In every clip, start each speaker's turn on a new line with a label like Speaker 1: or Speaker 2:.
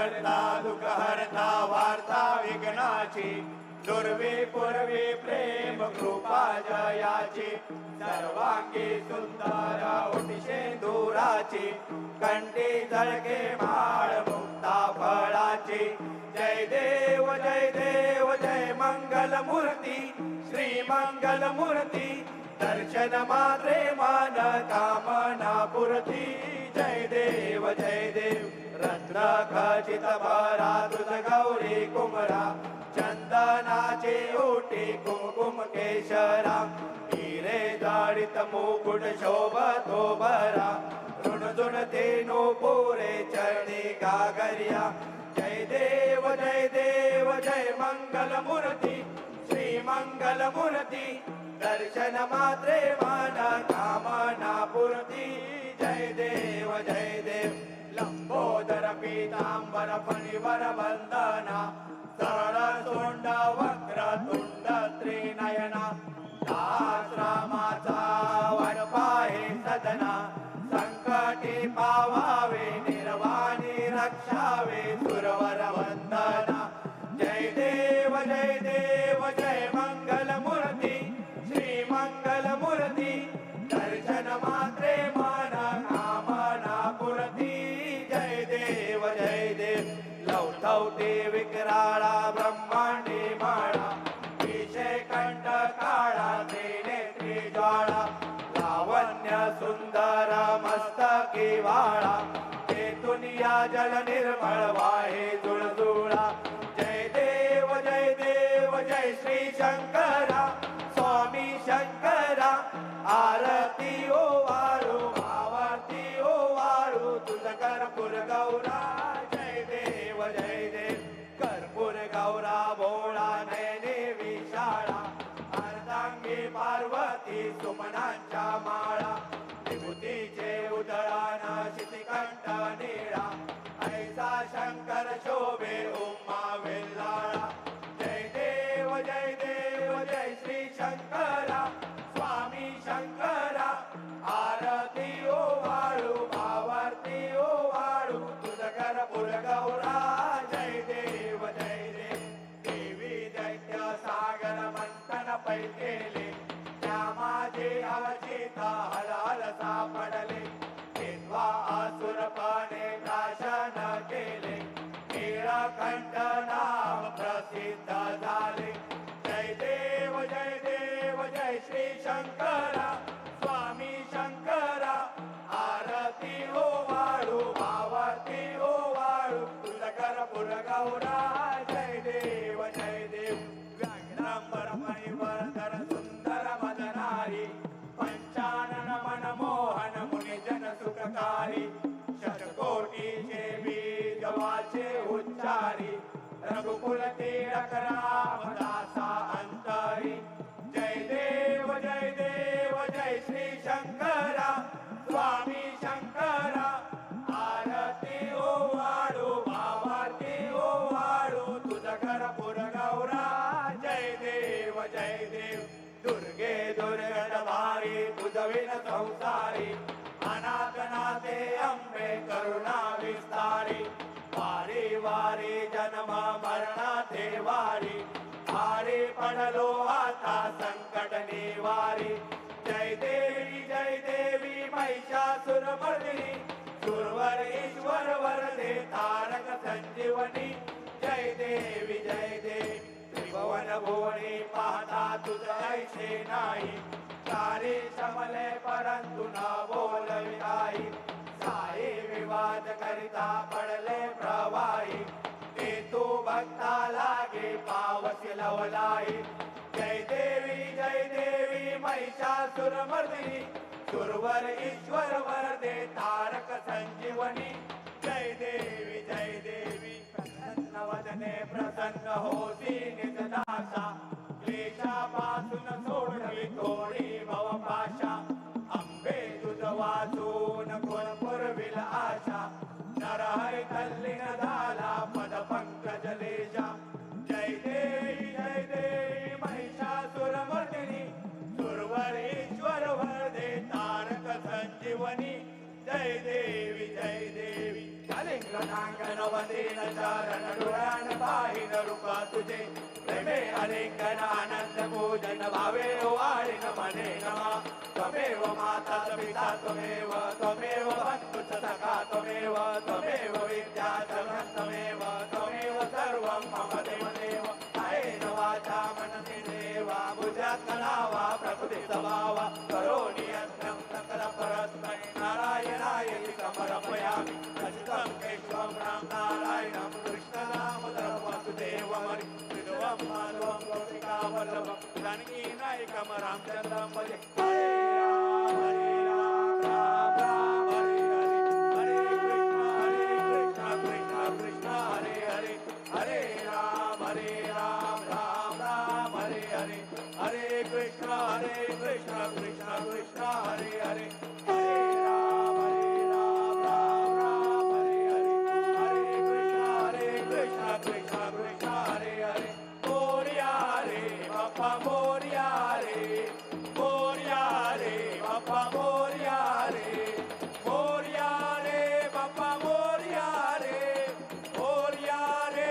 Speaker 1: करता दुःख हरता वार्ता विघ्नाची दुर्वी पूर्वी प्रेम कृपा जयाची सर्वांगी सुंदर ओटी शेंदुराची कंठी झळके माळ मुक्ता फळाची जय देव जय मंगल मूर्ती श्री मंगल मूर्ती दर्शन मात्रे मन कामना पूर्ती जय देव रत्न खचित भरा तुझ गौरी कुमरा चंदनाचे ओटी कुमकुम केशरा हिरे जाडित मुकुट शोभतो भरा ऋण तेनो पुरे चरणी गागरिया जय देव जय मंगल मूर्ती श्री मंगल मूर्ती दर्शन मात्रे मन कामना पूर्ती जय देव लंबोदर पीतांबर फणीवर वंदना सरळ तोंड वक्र तुंड त्रिनयना आश्रमाचा वडपाहे सदना संकटी पावावे निर्वाणी रक्षावे सुरवर वंदना जय देव जय मंगल मूर्ती श्री मंगल मूर्ती दर्शन मात्रे मन कामना पूर्ती जय देव लवथवते विकराळा ब्रह्मांडी माळा विषय कंठ काळा त्रिनेत्री ज्वाळा लावण्य सुंदर मस्तकी वाळा तेथून या जल निर्मळ वाहे जुळजुळा जय देव जय श्री शंकरा स्वामी शंकरा आरती ओ वाळू आरती ओ वाळू तुझ कर्पूर गौरा जय देव कर्पूर गौरा भोळा नयने विशाळा अर्धांगी पार्वती सुमनांच्या माळा विभूतीचे उदळान शितिकंठ निळा ऐसा शंकर शोभे उमा वेल्लाळा जय देव जय श्री शंकरा स्वामी शंकरा आरती ओ वाळू आरती ओ वाळू तुझ कर्पूर गौरा जय देव देवी दैत्य सागर मंथन पैकेले त्या माझे अवचिता हलाल सापडले केव्हा असुरपणे प्राशन केले नीळकंठ नाम प्रसिद्ध झाले जय देव जय श्री शंकरा स्वामी शंकरा आरती ओ वाळू आरती ओ वाळू तुझ कर्पूर गौरा जय देव व्याघ्रांबर मणिवर्धर सुंदर मदनारी पंचानन मनमोहन मुनिजन सुखकारी शतकोटीचे बीज वाचे उच्चारी रघुकुल तिलक रामदासा अंतरी जय देव जय श्री शंकरा स्वामी शंकरा आरती ओ वाळू आरती ओ वाळू तुझ कर्पूर गौरा जय देव दुर्गे दुर्गड भारी तुझ विन संसारी अनाथनाथे अंबे करुणा विस्तारी वारी वारी जन्म मरणाथे वारी भारी पडलो आता संकट निवारी जय देवी महिषासुरमर्दिनी सुरवर ईश्वर वरदे तारक संजीवनी जय देवी त्रिभुवन भुवनी पाहता तुझ ऐसे नाही सारे शमले परंतु न बोलविलाई साई विवाद करिता पडले प्रवाही ते तू भक्ता लागे पावसी लवलाई जय देवी महिषासुरमर्दिनी सुरवर ईश्वर वरदे तारक संजीवनी जय देवी प्रसन्न वदने प्रसन्न होसी निजदासा क्लेशापासून सोडली थोडी भवपाशा अंबे तुझ वाचून कोण पुरविल आशा नरहरी तल्लीन झाला पद पंकज लेशा जय देवी महिषासुरमर्दिनी सुरवर ईश्वर वरदे तारक संजीवनी जय देवी कलिंग नांगण चरण वंदीन चरण डोळ्यान पाहिन रूप तुझे प्रेमे अलिंगन आनंद पूजन भावे ओवाळीन मने नमा त्वमेव माता पिता त्वमेव त्वमेव बंधुश्च सखा त्वमेव त्वमेव विद्या त्वमेव त्वमेव सर्वं मम देवदेव कायेन वाचा मनसि देवा बुद्ध्यात्मना वा प्रकृति स्वभावा करोमि यत्नं सकल परस्मै नारायणायेति समर्पयामि सचितं केशवं राम नारायणं कृष्णदामोदरं वासुदेवं हरिं माधवं गौरिकावल्लभं जानकी नायकं रामचन्द्रं भजे हरे राम राम राम हरे हरे हरे कृष्ण कृष्ण हरे हरे हरे राम राम राम हरे हरे हरे कृष्ण कृष्ण कृष्ण हरे हरे हरे राम राम राम हरे हरे हरे कृष्ण कृष्ण कृष्ण हरे हरे मोरया रे बाप्पा मोरया रे बाप्पा मोरया रे बाप्पा मोरया रे बाप्पा मोरया रे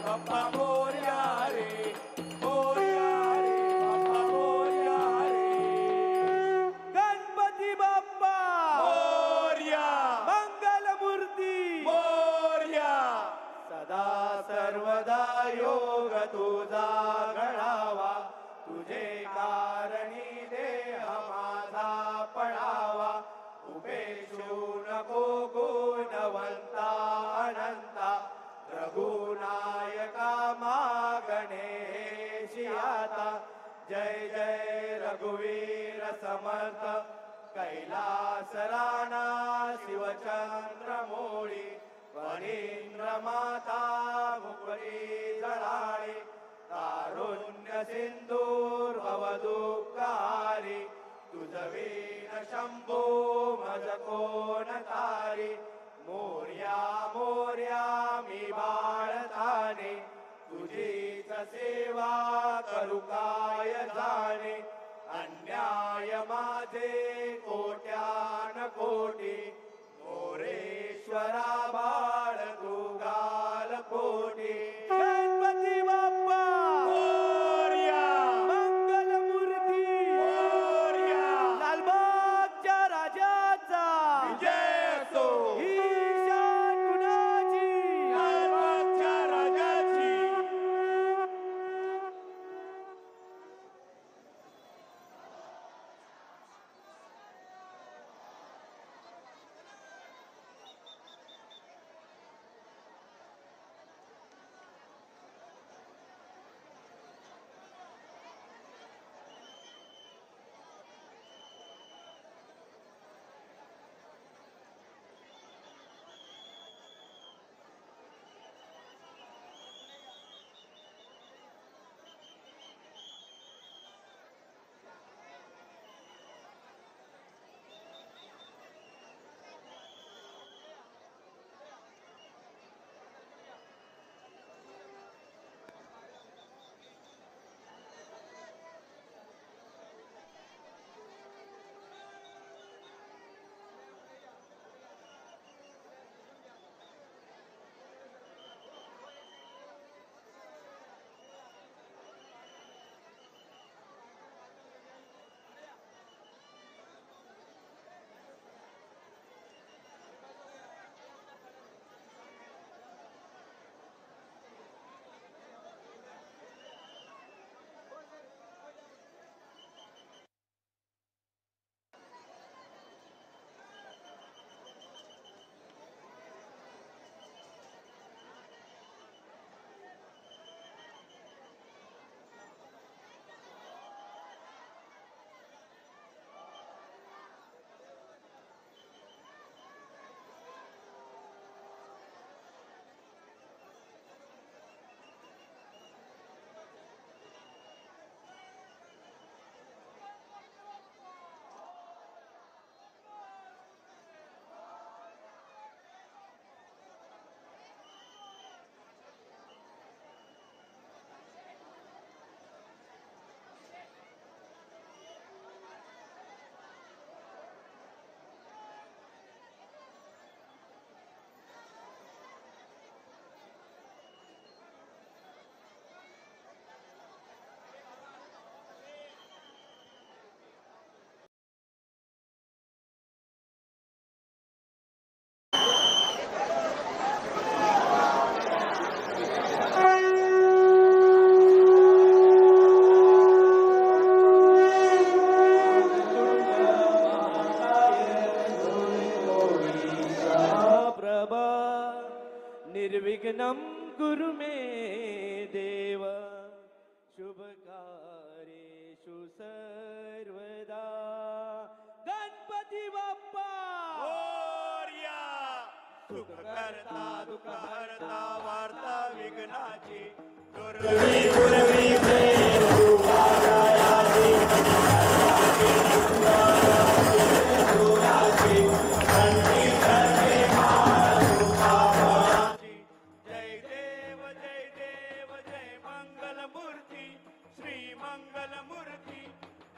Speaker 1: बाप्पा मोरया रे बाप्पा मोरया रे गणपती बाप्पा मोरया मंगलमूर्ती मोरया सदा सर्वदा योग तुझा घडावा तुझे कारणी देह माझा पडावा उपेशू नको गुणवंता अनंता रघुनायका मागणे आता जय जय रघुवीर समर्थ कैलास राणा शिवचंद्र मोळी वनींद्र माता मुकुरी जळाळी कारुण्य सिंधूर भवदुःखारी तुझवीन शंभो मज कोण तारी मोर्या मोर्या मी बाळताने तुझीच सेवा करू काय जाणे अन्याय माझे कोट्यान कोटी मोरेश्वरा बाळ तू गाल पोटी गणपती बाप्पा मोरया मंगलमूर्ती मोरया लालबागच्या राजाचा विजय असो ही शान कुणाची लालबागच्या राजाची शरणं गुरु मे देव शुभकार्येषु सर्वदा गणपती बाप्पा
Speaker 2: मोरया. सुख करता दुःख हरता वार्ता विघ्नाची दुर्वी पूर्वी प्रेम तुकारायाची. घंटी करते माळ तुकाराची. जय देव जय देव जय मंगल मूर्ती श्री मंगल मूर्ती.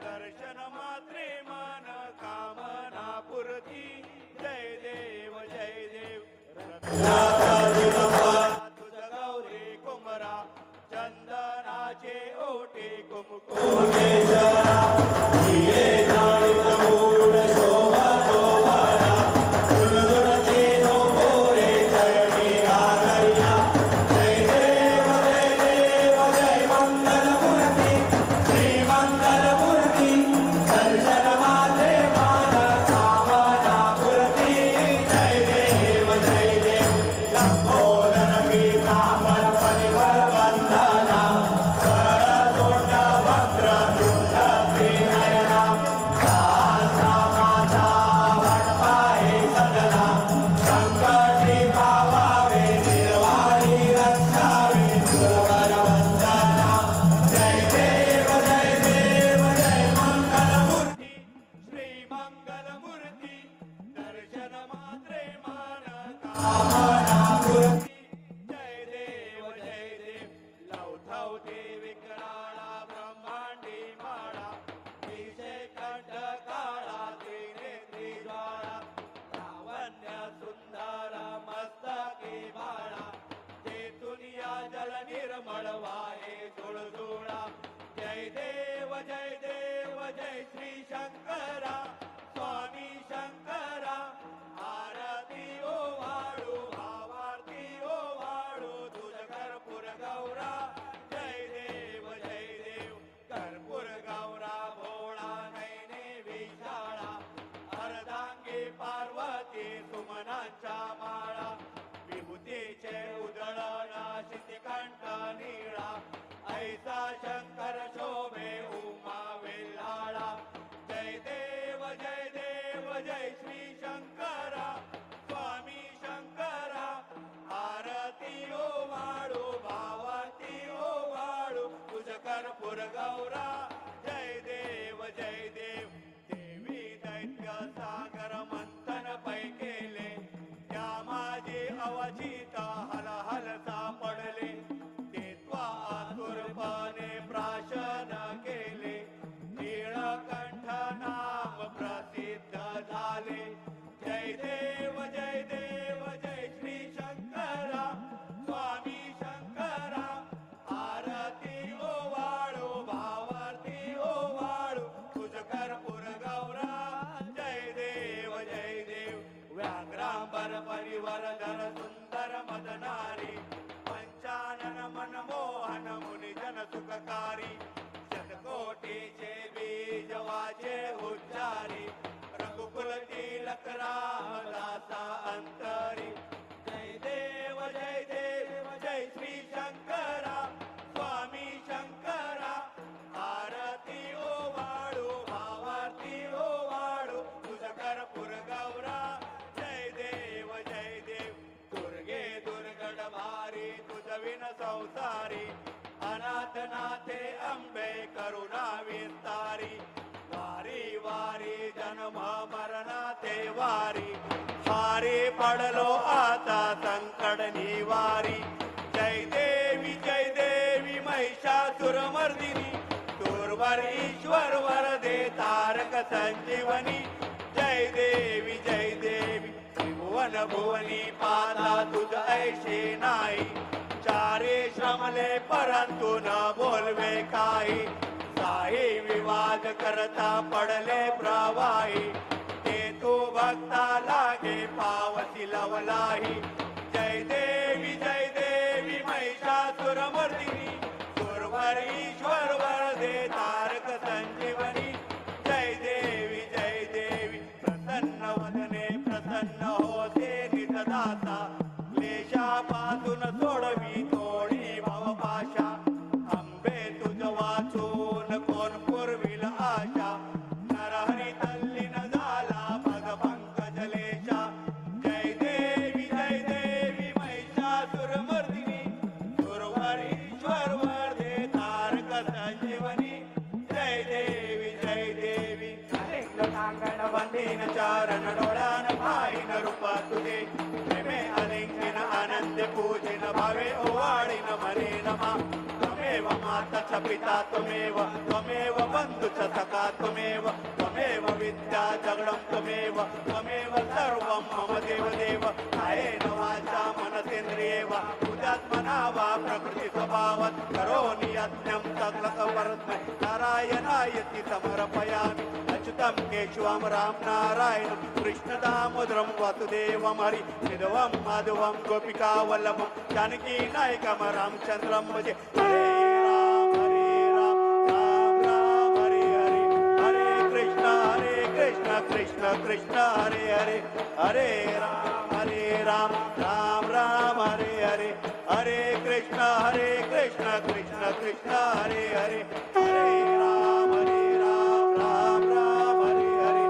Speaker 2: दर्शन मात्रे मन कामना पूर्ती. जय देव जय देव. तुझ गौरी कुमरा चंदनाचे ओटे कुमकुमे जरा. दिये जाळीत मूळ शोभा शोभारा. दुर्दुरते नो मोरे चरणी घालया. जय देव जय देव जय मंगल मूर्ती श्री मंगल मूर्ती. दर्शन मात्रे मान कामना पूर्ती. जय देव जय देव. लंबोदर पीतांबर परिवर वंदना. करतोंड वक्र तुंड त्रिनयना. सहस्रा माता वटपाहे सदना. संकटी पावावे निर्वाणी रक्षावे सुरवर वंदना. जय देव जय देव जय मंगल मूर्ती श्री मंगल मूर्ती. दर्शन मात्रे मान कामना पूर्ती. जय देव जय देव. लवथवते विकराळा ब्रह्मांडी माळा. विषय कंठ काळा त्रिनेत्री ज्वाळा. लावण्य सुंदर मस्तके बाळा. जेतुनिया जल निर्मळ वाहे झुळझुळा. जय देव जय देव जय श्री शंकरा स्वामी शंकरा. आरती ओ वाळू भावारती ओ वाळू. तुझ कर्पूर गौरा. जय देव जय देव. कर्पूर गौरा भोळा नैने विशाळा. अर्धांगी पार्वती सुमनांच्या माळा. विभूतीचे उधळण शितिकंठ नीळा. ऐसा शंकर शोभे उमा वेल्हाळा. जय देव जय देव जय श्री शंकरा स्वामी शंकरा. आरती ओ वाळू भावाती ओ वाळू. तुझ कर्पूर गौरा. जय देव जय देव. देवी दैत्य सागर मंथन पै केले. त्या माझे अवचित हल हल सापडले. ते त्वा आतुरपणे प्राशन केले. नीळकंठ नाम प्रसिद्ध झाले. जय देव जय देव जय श्री शंकरा स्वामी शंकरा. आरती ओ वाळू भावारती ओ वाळू. तुझ कर्पूर गौरा. जय देव जय देव. व्याघ्रांबर परिवर धर सुंदर मदनारी. पंचानन मनमोहन मुनिजन सुखकारी. शतकोटीचे बीज वाचे उच्चारी. रघुकुल तिलक रामदासा अंतरी. जय देव जय देव जय श्री शंकरा स्वामी शंकरा. आरती ओ वाळू भावारती ओ वाळू. तुझ कर्पूर गौरा. जय देव जय देव. दुर्गे दुर्गड भारी तुझ विन संसारी. अनाथ नाथे अंबे करुणा विस्तारी. वारी वारी जन्म मरणाते वारी. हारी पडलो आता संकट निवारी. जय देवी महिषासुरमर्दिनी. दूरवर ईश्वर वरदे तारक संजीवनी. जय देवी त्रिभुवन भुवनी पादा तुझ ऐशे नाही. चारे श्रमले परंतु न बोलवे काही. साई विवाद करता पडले प्रवाही. ते तू भक्ता लागे पावती लवलाही. जय देवी महिषासुरमर्दिनी. दूरवर ईश्वर वरदे तारक संजीवनी. जय देवी प्रसन्न वदने प्रसन्न होते निजदाता. क्लेशापासून तीन चारण डोळ्यान पाहिन रूप तुझे प्रेमे अलिंगन आनंद पूजिन भावे ओवाळीन मने नमा त्वमेव माता च पिता त्वमेव त्वमेव बंधु च सखा त्वमेव त्वमेव विद्या जगणं त्वमेव त्वमेव सर्वं मम देवदेव कायेन वाचा मनसेन्द्रिये वा बुद्ध्यात्मना वा प्रकृति स्वभावात् करोमि यज्ञं सकलकर्मै नारायणायति समर्पयामि अच्युतं केशवं राम नारायणं कृष्णदामोदरं वासुदेवं हरि माधवं माधवं गोपिकावल्लभं जानकी नायकं रामचन्द्रं भजे हरे राम राम राम हरे हरे हरे कृष्ण कृष्ण कृष्ण हरे हरे हरे राम राम राम हरे हरे हरे कृष्ण कृष्ण कृष्ण हरे हरे हरे राम राम राम हरे हरे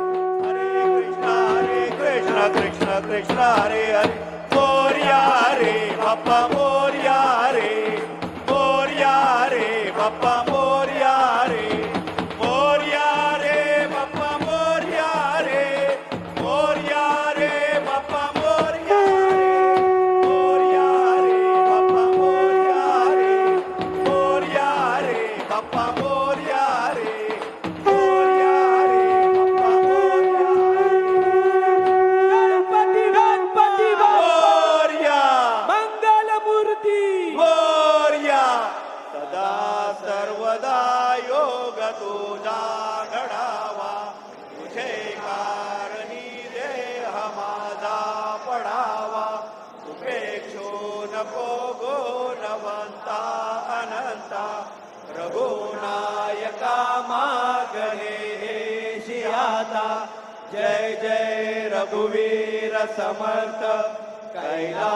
Speaker 2: हरे कृष्ण कृष्ण कृष्ण हरे हरे मोरया रे बाप्पा मोरया रे बाप्पा मोरया रे मोरया रे बाप्पा मोरया रे मोरया रे बाप्पा मोरया रे मोरया रे बाप्पा मोरया रे मोरया रे बाप्पा मोरया रे मोरया रे बाप्पा मोरया
Speaker 1: गणपती गणपती
Speaker 2: मोरया
Speaker 1: मंगलमूर्ती
Speaker 2: मोरया सदा सर्वदा योग तुझा घडावा तुझे कारणी देह माझा पडावा उपेक्षो नको गुणवंता अनंता रघुनायका मागणे हे शियाता जय जय रघुवीर समर्थ कैला